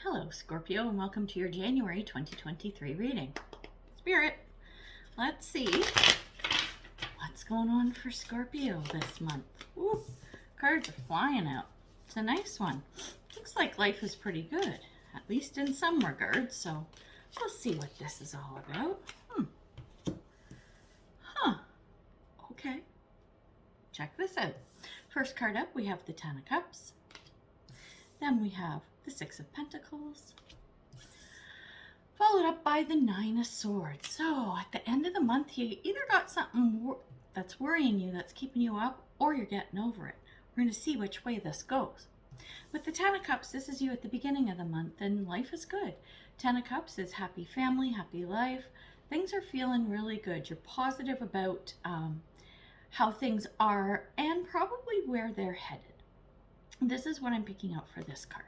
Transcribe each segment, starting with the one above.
Hello, Scorpio, and welcome to your January 2023 reading. Spirit, let's see what's going on for Scorpio this month. Ooh, cards are flying out. It's a nice one. Looks like life is pretty good, at least in some regards, so we'll see what this is all about. Okay. Check this out. First card up, we have the Ten of Cups. Then we have the Six of Pentacles, followed up by the Nine of Swords. So at the end of the month, you either got something that's worrying you, that's keeping you up, or you're getting over it. We're going to see which way this goes. With the Ten of Cups, this is you at the beginning of the month, and life is good. Ten of Cups is happy family, happy life. Things are feeling really good. You're positive about how things are and probably where they're headed. This is what I'm picking out for this card.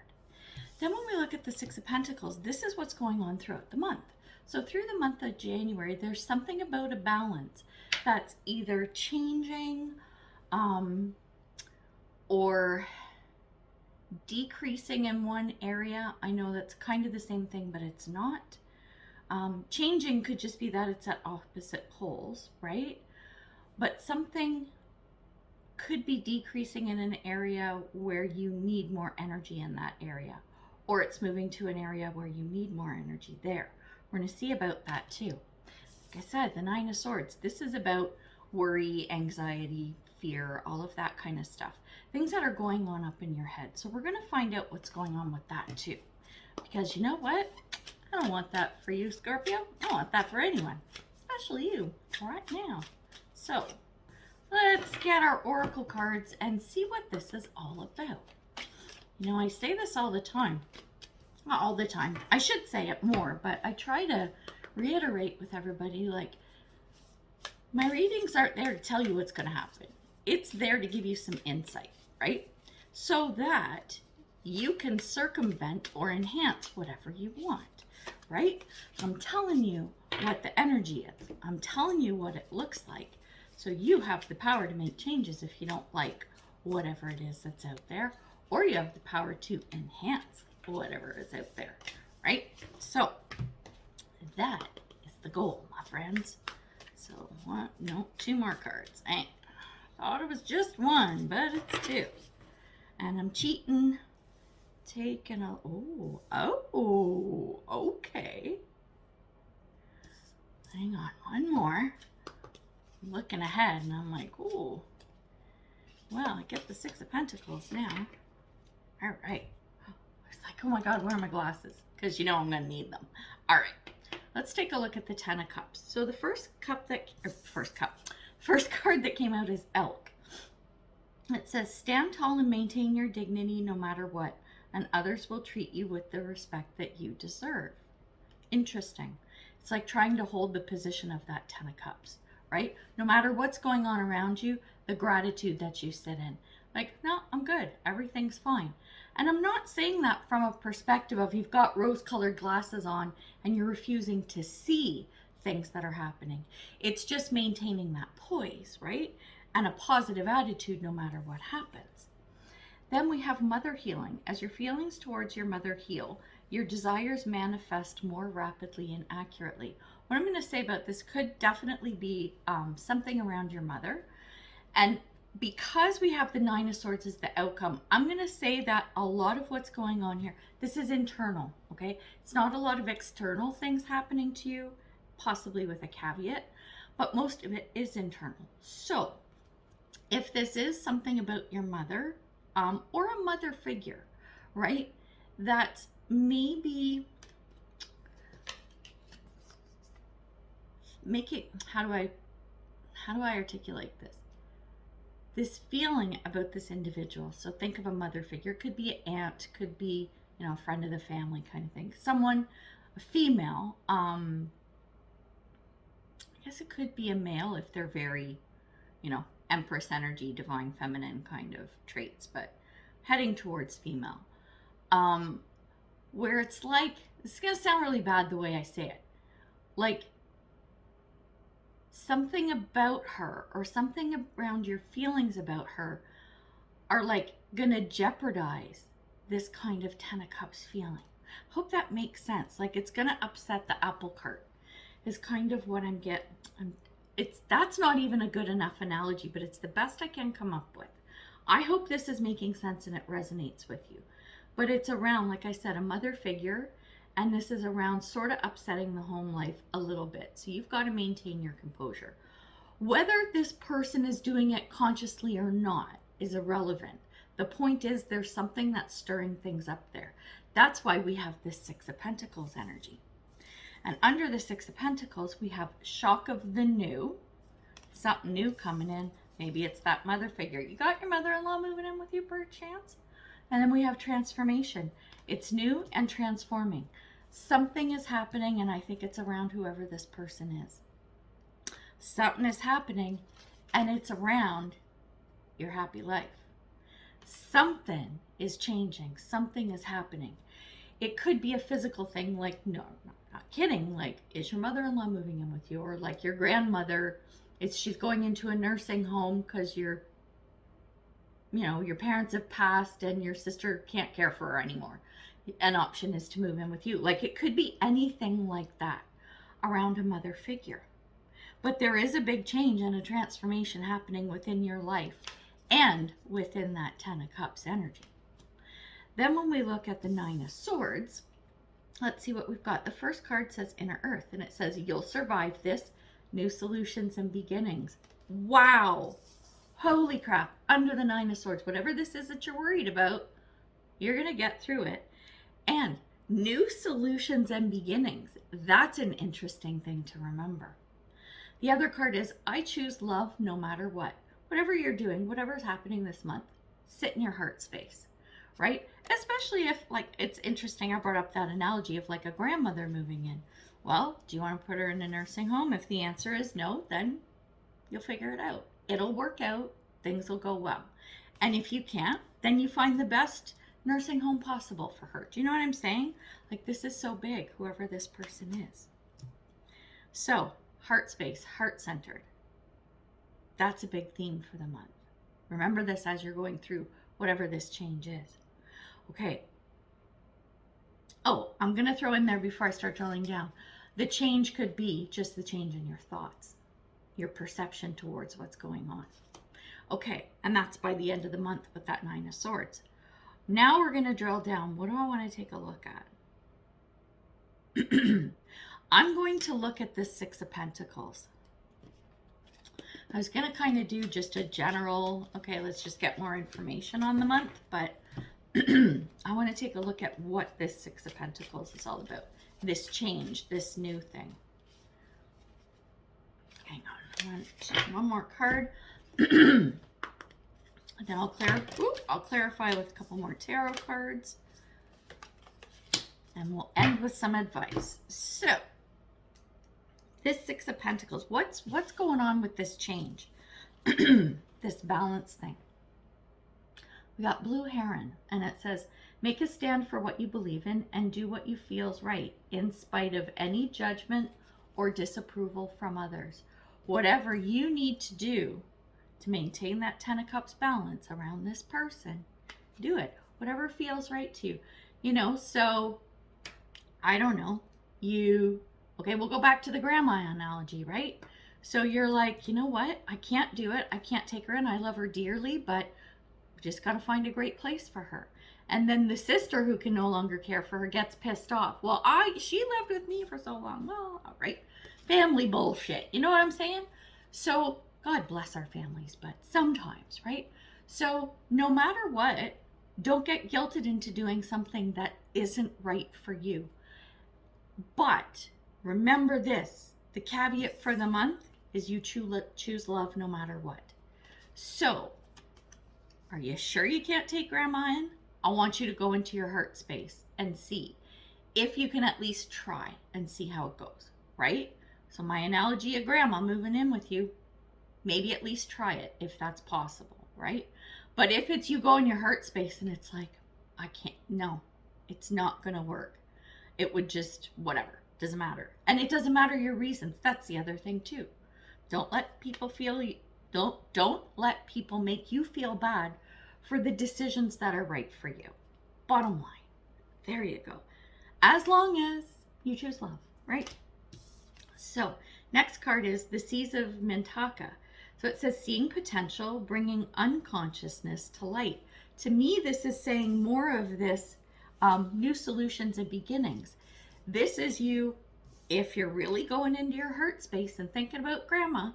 Then when we look at the Six of Pentacles, this is what's going on throughout the month. So through the month of January, there's something about a balance that's either changing or decreasing in one area. I know that's kind of the same thing, but it's not. Changing could just be that it's at opposite poles, right? But something could be decreasing in an area where you need more energy in that area, or it's moving to an area where you need more energy there. We're going to see about that too. Like I said, the Nine of Swords, this is about worry, anxiety, fear, all of that kind of stuff. Things that are going on up in your head. So we're going to find out what's going on with that too. Because you know what? I don't want that for you, Scorpio. I don't want that for anyone, especially you right now. So let's get our oracle cards and see what this is all about. You know, I say this all the time. Not all the time. I should say it more, but I try to reiterate with everybody, like, my readings aren't there to tell you what's going to happen. It's there to give you some insight, right? So that you can circumvent or enhance whatever you want, right? I'm telling you what the energy is. I'm telling you what it looks like. So you have the power to make changes if you don't like whatever it is that's out there, or you have the power to enhance whatever is out there, right? So that is the goal, my friends. So what? No, two more cards. I thought it was just one, but it's two. And I'm cheating. Taking a, okay. Hang on, one more. Looking ahead, and I'm like, ooh, well, I get the Six of Pentacles now. All right. It's like, oh my God, where are my glasses? Because you know I'm going to need them. All right. Let's take a look at the Ten of Cups. So the first card that came out is Elk. It says, stand tall and maintain your dignity no matter what, and others will treat you with the respect that you deserve. Interesting. It's like trying to hold the position of that Ten of Cups. Right? No matter what's going on around you, the gratitude that you sit in. Like, no, I'm good. Everything's fine. And I'm not saying that from a perspective of you've got rose-colored glasses on and you're refusing to see things that are happening. It's just maintaining that poise, right? And a positive attitude no matter what happens. Then we have mother healing. As your feelings towards your mother heal, your desires manifest more rapidly and accurately. What I'm going to say about this could definitely be something around your mother. And because we have the Nine of Swords as the outcome, I'm going to say that a lot of what's going on here, this is internal, okay? It's not a lot of external things happening to you, possibly with a caveat, but most of it is internal. So if this is something about your mother or a mother figure, right, that maybe how do I articulate this? This feeling about this individual. So think of a mother figure. Could be an aunt, could be, you know, a friend of the family kind of thing. Someone, a female. I guess it could be a male if they're very, you know, Empress energy, divine feminine kind of traits, but heading towards female. Where it's like, this is going to sound really bad the way I say it. Like, something about her or something around your feelings about her are like gonna jeopardize this kind of Ten of Cups feeling. Hope that makes sense. Like, it's going to upset the apple cart is kind of what I'm getting. That's not even a good enough analogy, but it's the best I can come up with. I hope this is making sense and it resonates with you. But it's around, like I said, a mother figure, and this is around sort of upsetting the home life a little bit. So you've got to maintain your composure. Whether this person is doing it consciously or not is irrelevant. The point is there's something that's stirring things up there. That's why we have this Six of Pentacles energy. And under the Six of Pentacles, we have shock of the new, something new coming in. Maybe it's that mother figure. You got your mother-in-law moving in with you per chance? And then we have transformation. It's new and transforming. Something is happening, and I think it's around whoever this person is. Something is happening, and it's around your happy life. Something is changing. Something is happening. It could be a physical thing, like, no, not kidding, like, is your mother-in-law moving in with you? Or like your grandmother, she's going into a nursing home because your parents have passed and your sister can't care for her anymore. An option is to move in with you. Like, it could be anything like that around a mother figure. But there is a big change and a transformation happening within your life and within that Ten of Cups energy. Then when we look at the Nine of Swords, let's see what we've got. The first card says Inner Earth, and it says, you'll survive this, new solutions and beginnings. Wow. Holy crap. Under the Nine of Swords, whatever this is that you're worried about, you're going to get through it. And new solutions and beginnings. That's an interesting thing to remember. The other card is, I choose love no matter what. Whatever you're doing, whatever's happening this month, sit in your heart space, right? Especially if, like, it's interesting, I brought up that analogy of like a grandmother moving in. Well, do you want to put her in a nursing home? If the answer is no, then you'll figure it out. It'll work out. Things will go well. And if you can't, then you find the best nursing home possible for her. Do you know what I'm saying? Like, this is so big, whoever this person is. So, heart space, heart-centered. That's a big theme for the month. Remember this as you're going through whatever this change is. Okay. Oh, I'm going to throw in there before I start drilling down. The change could be just the change in your thoughts, your perception towards what's going on. Okay, and that's by the end of the month with that Nine of Swords. Now we're going to drill down. What do I want to take a look at? I'm going to look at this Six of Pentacles. I was going to kind of do just a general, okay, let's just get more information on the month, but I want to take a look at what this Six of Pentacles is all about. This change, this new thing. Hang on, one more card. And then I'll clarify with a couple more tarot cards. And we'll end with some advice. So, this Six of Pentacles, what's going on with this change? This balance thing. We got Blue Heron, and it says, make a stand for what you believe in and do what you feel's right, in spite of any judgment or disapproval from others. Whatever you need to do to maintain that Ten of Cups balance around this person, do it. Whatever feels right to you. You know, so, I don't know, okay, we'll go back to the grandma analogy, right? So you're like, you know what? I can't do it. I can't take her in. I love her dearly, but we just got to find a great place for her. And then the sister who can no longer care for her gets pissed off. Well, she lived with me for so long. Well, all right. Family bullshit. You know what I'm saying? So God bless our families, but sometimes, right? So no matter what, don't get guilted into doing something that isn't right for you. But remember this, the caveat for the month is you choose love no matter what. So, are you sure you can't take grandma in? I want you to go into your heart space and see if you can at least try and see how it goes, right? So my analogy of grandma moving in with you, maybe at least try it if that's possible, right? But if it's you go in your heart space and it's like, I can't, no, it's not going to work. It would just, whatever, doesn't matter. And it doesn't matter your reasons. That's the other thing too. Don't let people don't let people make you feel bad for the decisions that are right for you. Bottom line. There you go. as long as you choose love, right? So next card is the Seas of Mintaka. So it says seeing potential, bringing unconsciousness to light. To me, this is saying more of this new solutions and beginnings. This is you, if you're really going into your heart space and thinking about grandma,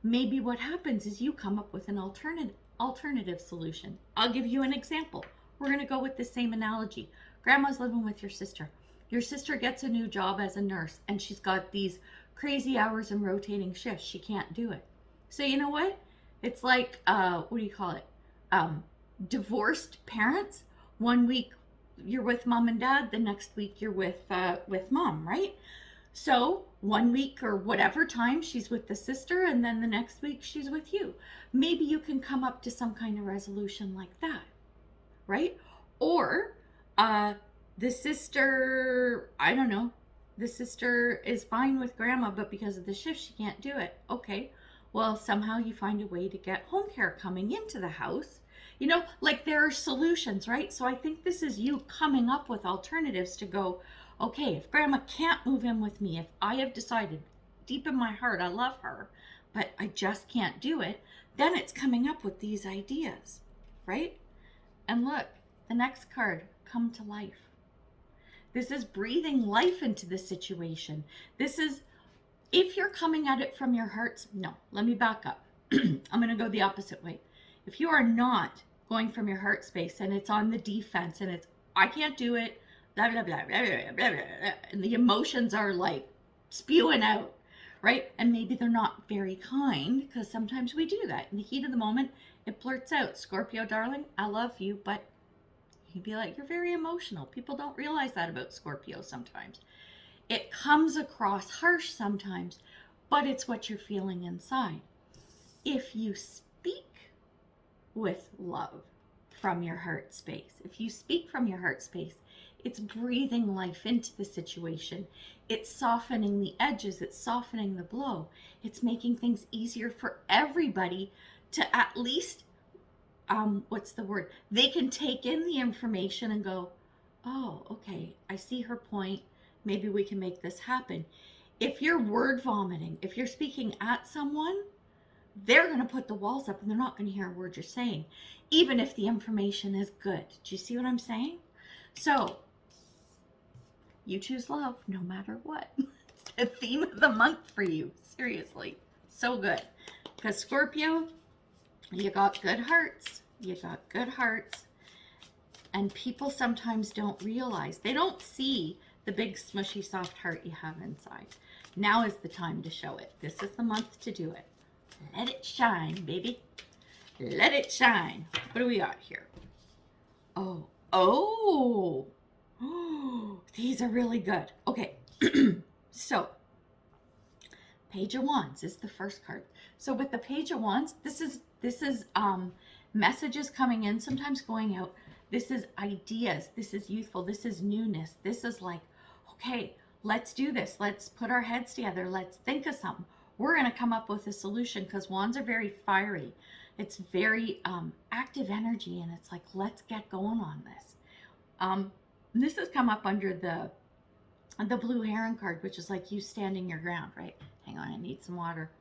maybe what happens is you come up with an alternative solution. I'll give you an example. We're going to go with the same analogy. Grandma's living with your sister. Your sister gets a new job as a nurse, and she's got these crazy hours and rotating shifts. She can't do it. So you know what? It's like, what do you call it? Divorced parents. One week you're with mom and dad, the next week you're with mom, right? So one week or whatever time she's with the sister, and then the next week she's with you. Maybe you can come up to some kind of resolution like that, right? Or the sister, I don't know, the sister is fine with grandma, but because of the shift she can't do it. Okay, well, somehow you find a way to get home care coming into the house. You know, like there are solutions, right? So I think this is you coming up with alternatives to go, okay, if grandma can't move in with me, if I have decided deep in my heart I love her, but I just can't do it, then it's coming up with these ideas, right? And look, the next card, come to life. This is breathing life into the situation. This is, if you're coming at it from your heart, no, let me back up. I'm going to go the opposite way. If you are not going from your heart space and it's on the defense and it's, I can't do it, blah, blah, blah, blah, blah, blah, blah, and the emotions are like spewing out, right? And maybe they're not very kind, because sometimes we do that. In the heat of the moment, it blurts out, Scorpio, darling, I love you, but you'd be like, you're very emotional. People don't realize that about Scorpio sometimes. It comes across harsh sometimes, but it's what you're feeling inside. If you speak with love from your heart space, if you speak from your heart space, it's breathing life into the situation. It's softening the edges. It's softening the blow. It's making things easier for everybody to at least, what's the word? They can take in the information and go, oh, okay, I see her point. Maybe we can make this happen. If you're word vomiting, if you're speaking at someone, they're going to put the walls up and they're not going to hear a word you're saying, even if the information is good. Do you see what I'm saying? So you choose love no matter what. It's the theme of the month for you. Seriously. So good. Because Scorpio, you got good hearts. You got good hearts. And people sometimes don't realize. They don't see the big smushy soft heart you have inside. Now is the time to show it. This is the month to do it. Let it shine, baby. Let it shine. What do we got here? Oh, these are really good. Okay, so Page of Wands is the first card. So with the Page of Wands, this is messages coming in, sometimes going out. This is ideas. This is youthful. This is newness. This is like, okay, let's do this. Let's put our heads together. Let's think of something. We're going to come up with a solution, because wands are very fiery. It's very active energy, and it's like, let's get going on this. This has come up under the blue heron card, which is like you standing your ground, right? Hang on, I need some water.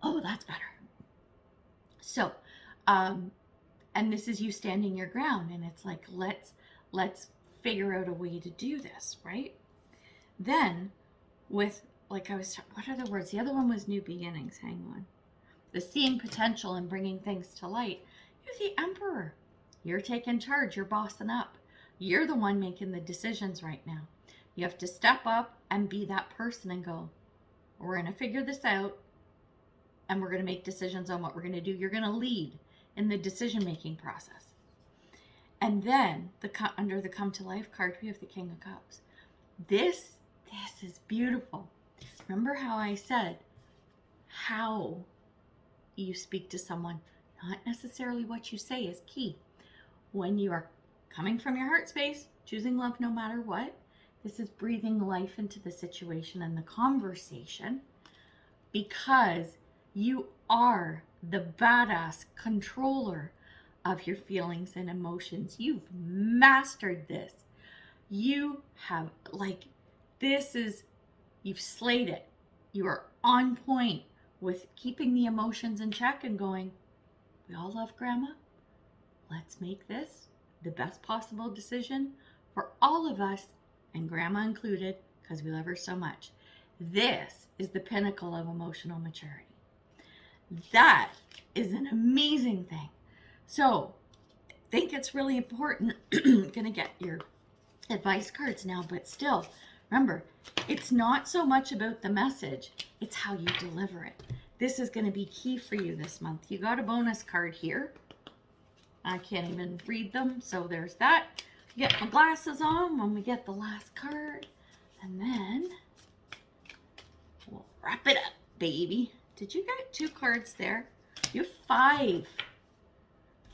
Oh, that's better. So, and this is you standing your ground, and it's like, let's figure out a way to do this, right? Then with, like I was, what are the words? The other one was new beginnings. Hang on. The seeing potential and bringing things to light. You're the emperor. You're taking charge. You're bossing up. You're the one making the decisions right now. You have to step up and be that person and go, we're going to figure this out, and we're going to make decisions on what we're going to do. You're going to lead in the decision-making process. And then under the come to life card, we have the King of Cups. This is beautiful. Remember how I said how you speak to someone, not necessarily what you say, is key. When you are coming from your heart space, choosing love no matter what, this is breathing life into the situation and the conversation, because you are the badass controller of your feelings and emotions. You've mastered this. You have, like, you've slayed it. You are on point with keeping the emotions in check and going, we all love Grandma. Let's make this the best possible decision for all of us, and Grandma included, because we love her so much. This is the pinnacle of emotional maturity. That is an amazing thing. So I think it's really important. I'm going to get your advice cards now, but still, remember, it's not so much about the message, it's how you deliver it. This is going to be key for you this month. You got a bonus card here. I can't even read them, so there's that. Get my glasses on when we get the last card, and then we'll wrap it up, baby. Did you get 2 cards there? You have 5.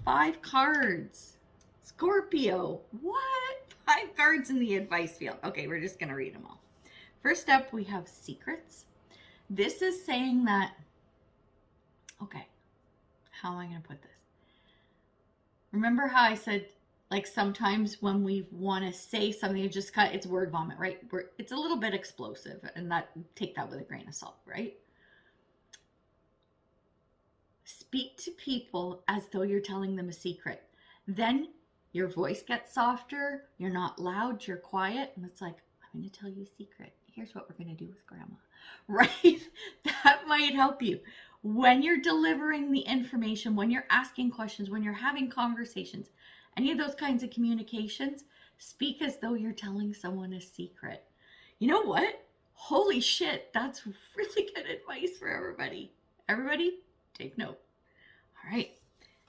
5 cards. Scorpio. What? 5 cards in the advice field. Okay, we're just going to read them all. First up, we have secrets. This is saying that, okay, how am I going to put this? Remember how I said, like, sometimes when we want to say something, it's word vomit, right? It's a little bit explosive, and take that with a grain of salt, right? Speak to people as though you're telling them a secret. Then your voice gets softer. You're not loud. You're quiet. And it's like, I'm going to tell you a secret. Here's what we're going to do with Grandma. Right? That might help you. When you're delivering the information, when you're asking questions, when you're having conversations, any of those kinds of communications, speak as though you're telling someone a secret. You know what? Holy shit. That's really good advice for everybody. Everybody, take note. All right.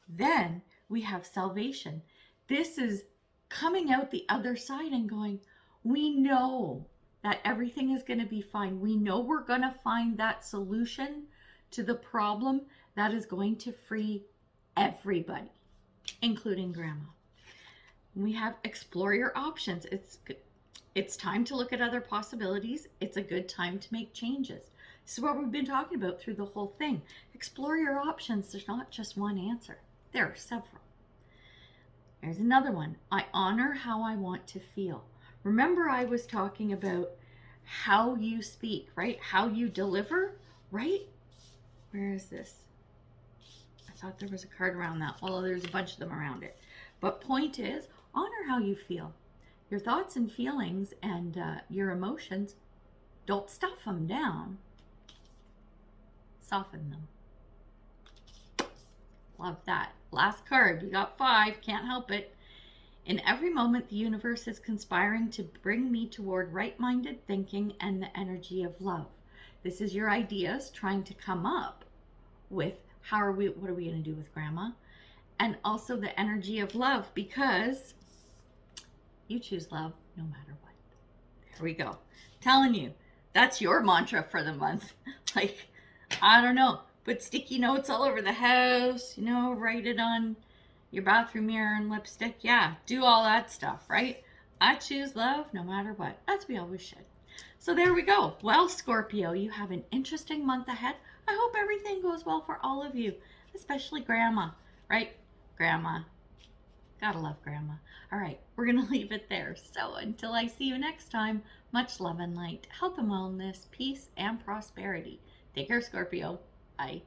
Then we have salvation. This is coming out the other side and going, we know that everything is going to be fine. We know we're going to find that solution to the problem that is going to free everybody, including Grandma. We have explore your options. It's time to look at other possibilities. It's a good time to make changes. This is what we've been talking about through the whole thing. Explore your options. There's not just one answer. There are several. There's another one. I honor how I want to feel. Remember, I was talking about how you speak, right? How you deliver, right? Where is this? I thought there was a card around that. Well, there's a bunch of them around it. But point is, honor how you feel. Your thoughts and feelings and your emotions, don't stuff them down. Soften them. Love that. Last card. You got 5. Can't help it. In every moment, the universe is conspiring to bring me toward right-minded thinking and the energy of love. This is your ideas trying to come up with what are we going to do with Grandma? And also the energy of love, because you choose love no matter what. There we go. Telling you, that's your mantra for the month. Like, I don't know, put sticky notes all over the house, write it on your bathroom mirror and lipstick. Yeah, do all that stuff, right? I choose love no matter what. As we always should. So there we go. Well, Scorpio, you have an interesting month ahead. I hope everything goes well for all of you, especially Grandma, right? Grandma. Gotta love Grandma. All right, we're going to leave it there. So until I see you next time, much love and light, health and wellness, peace and prosperity. Take care, Scorpio. Bye.